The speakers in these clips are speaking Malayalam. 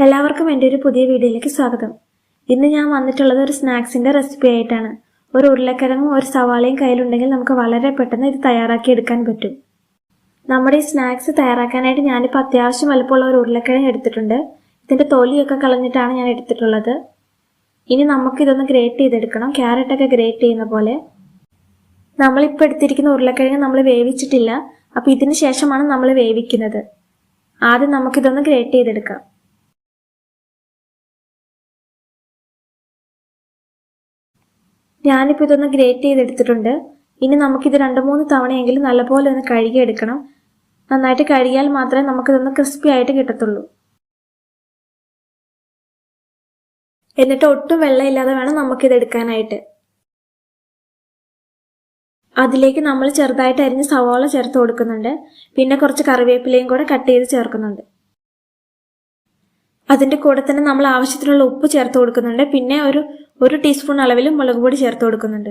എല്ലാവർക്കും എൻ്റെ ഒരു പുതിയ വീഡിയോയിലേക്ക് സ്വാഗതം. ഇന്ന് ഞാൻ വന്നിട്ടുള്ളത് ഒരു സ്നാക്സിന്റെ റെസിപ്പി ആയിട്ടാണ്. ഒരു ഉരുളക്കിഴങ്ങും ഒരു സവാളയും കയ്യിലുണ്ടെങ്കിൽ നമുക്ക് വളരെ പെട്ടെന്ന് ഇത് തയ്യാറാക്കി എടുക്കാൻ പറ്റും. നമ്മുടെ ഈ സ്നാക്സ് തയ്യാറാക്കാനായിട്ട് ഞാനിപ്പോൾ അത്യാവശ്യം വലുപ്പമുള്ള ഒരു ഉരുളക്കിഴങ്ങ് എടുത്തിട്ടുണ്ട്. ഇതിന്റെ തൊലിയൊക്കെ കളഞ്ഞിട്ടാണ് ഞാൻ എടുത്തിട്ടുള്ളത്. ഇനി നമുക്കിതൊന്ന് ഗ്രേറ്റ് ചെയ്തെടുക്കണം, ക്യാരറ്റൊക്കെ ഗ്രേറ്റ് ചെയ്യുന്ന പോലെ. നമ്മളിപ്പോൾ എടുത്തിരിക്കുന്ന ഉരുളക്കിഴങ്ങ് നമ്മൾ വേവിച്ചിട്ടില്ല, അപ്പോൾ ഇതിന് ശേഷമാണ് നമ്മൾ വേവിക്കുന്നത്. ആദ്യം നമുക്കിതൊന്ന് ഗ്രേറ്റ് ചെയ്തെടുക്കാം. ഞാനിപ്പോൾ ഇതൊന്ന് ഗ്രേറ്റ് ചെയ്തെടുത്തിട്ടുണ്ട്. ഇനി നമുക്കിത് 2-3 തവണയെങ്കിലും നല്ലപോലെ ഒന്ന് കഴുകിയെടുക്കണം. നന്നായിട്ട് കഴുകിയാൽ മാത്രമേ നമുക്കിതൊന്ന് ക്രിസ്പി ആയിട്ട് കിട്ടത്തുള്ളൂ. എന്നിട്ട് ഒട്ടും വെള്ളമില്ലാതെ വേണം നമുക്കിത് എടുക്കാനായിട്ട്. അതിലേക്ക് നമ്മൾ ചെറുതായിട്ട് അരിഞ്ഞ് സവാള ചേർത്ത് കൊടുക്കുന്നുണ്ട്. പിന്നെ കുറച്ച് കറിവേപ്പിലയും കൂടെ കട്ട് ചെയ്ത് ചേർക്കുന്നുണ്ട്. അതിന്റെ കൂടെ തന്നെ നമ്മൾ ആവശ്യത്തിനുള്ള ഉപ്പ് ചേർത്ത് കൊടുക്കുന്നുണ്ട്. പിന്നെ ഒരു ടീസ്പൂൺ അളവിൽ മുളക് പൊടി ചേർത്ത് കൊടുക്കുന്നുണ്ട്.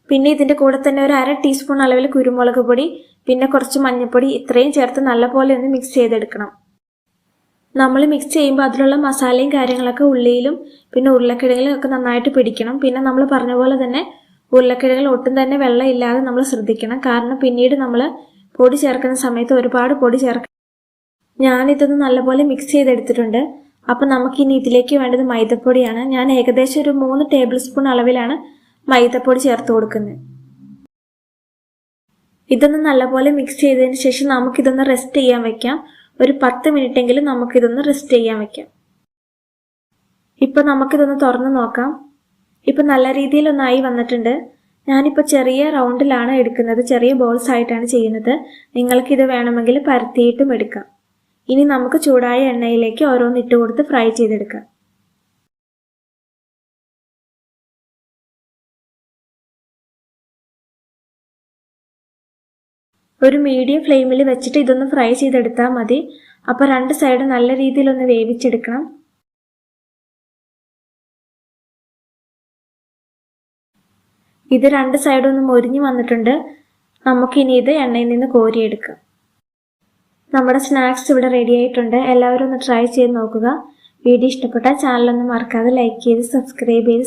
പിന്നെ ഇതിന്റെ കൂടെ തന്നെ ഒരു 1/2 ടീസ്പൂൺ അളവിൽ കുരുമുളക് പൊടി, പിന്നെ കുറച്ച് മഞ്ഞൾപ്പൊടി, ഇത്രയും ചേർത്ത് നല്ലപോലെ ഒന്ന് മിക്സ് ചെയ്തെടുക്കണം. നമ്മൾ മിക്സ് ചെയ്യുമ്പോൾ അതിലുള്ള മസാലയും കാര്യങ്ങളൊക്കെ ഉള്ളിയിലും പിന്നെ ഉരുളക്കിഴങ്ങിലും ഒക്കെ നന്നായിട്ട് പിടിക്കണം. പിന്നെ നമ്മൾ പറഞ്ഞ പോലെ തന്നെ ഉരുളക്കിഴങ്ങിൽ ഒട്ടും തന്നെ വെള്ളം ഇല്ലാതെ നമ്മൾ ശ്രദ്ധിക്കണം. കാരണം പിന്നീട് നമ്മൾ പൊടി ചേർക്കുന്ന സമയത്ത് ഒരുപാട് പൊടി ചേർക്കണം. ഞാനിതൊന്ന് നല്ലപോലെ മിക്സ് ചെയ്തെടുത്തിട്ടുണ്ട്. അപ്പം നമുക്കിനി ഇതിലേക്ക് വേണ്ടത് മൈദപ്പൊടിയാണ്. ഞാൻ ഏകദേശം ഒരു 3 ടേബിൾ സ്പൂൺ അളവിലാണ് മൈദപ്പൊടി ചേർത്ത് കൊടുക്കുന്നത്. ഇതൊന്ന് നല്ലപോലെ മിക്സ് ചെയ്തതിന് ശേഷം നമുക്കിതൊന്ന് റെസ്റ്റ് ചെയ്യാൻ വെക്കാം. ഒരു 10 മിനിറ്റെങ്കിലും നമുക്കിതൊന്ന് റെസ്റ്റ് ചെയ്യാൻ വെക്കാം. ഇപ്പം നമുക്കിതൊന്ന് തുറന്ന് നോക്കാം. ഇപ്പം നല്ല രീതിയിലൊന്നായി വന്നിട്ടുണ്ട്. ഞാനിപ്പോൾ ചെറിയ റൗണ്ടിലാണ് എടുക്കുന്നത്, ചെറിയ ബോൾസ് ആയിട്ടാണ് ചെയ്യുന്നത്. നിങ്ങൾക്കിത് വേണമെങ്കിൽ പരത്തിയിട്ടും എടുക്കാം. ഇനി നമുക്ക് ചൂടായ എണ്ണയിലേക്ക് ഓരോന്ന് ഇട്ട് കൊടുത്ത് ഫ്രൈ ചെയ്തെടുക്കാം. ഒരു മീഡിയം ഫ്ലെയിമിൽ വെച്ചിട്ട് ഇതൊന്ന് ഫ്രൈ ചെയ്തെടുത്താൽ മതി. അപ്പോൾ 2 സൈഡ് നല്ല രീതിയിലൊന്ന് വേവിച്ചെടുക്കണം. ഇത് 2 സൈഡും ഒന്ന് മൊരിഞ്ഞു വന്നിട്ടുണ്ട്. നമുക്കിനി ഇത് എണ്ണയിൽ നിന്ന് കോരിയെടുക്കാം. നമ്മുടെ സ്നാക്സ് ഇവിടെ റെഡി ആയിട്ടുണ്ട്. എല്ലാവരും ഒന്ന് ട്രൈ ചെയ്ത് നോക്കുക. വീഡിയോ ഇഷ്ടപ്പെട്ടാൽ ചാനലൊന്ന് മറക്കാതെ ലൈക്ക് ചെയ്ത് സബ്സ്ക്രൈബ് ചെയ്ത്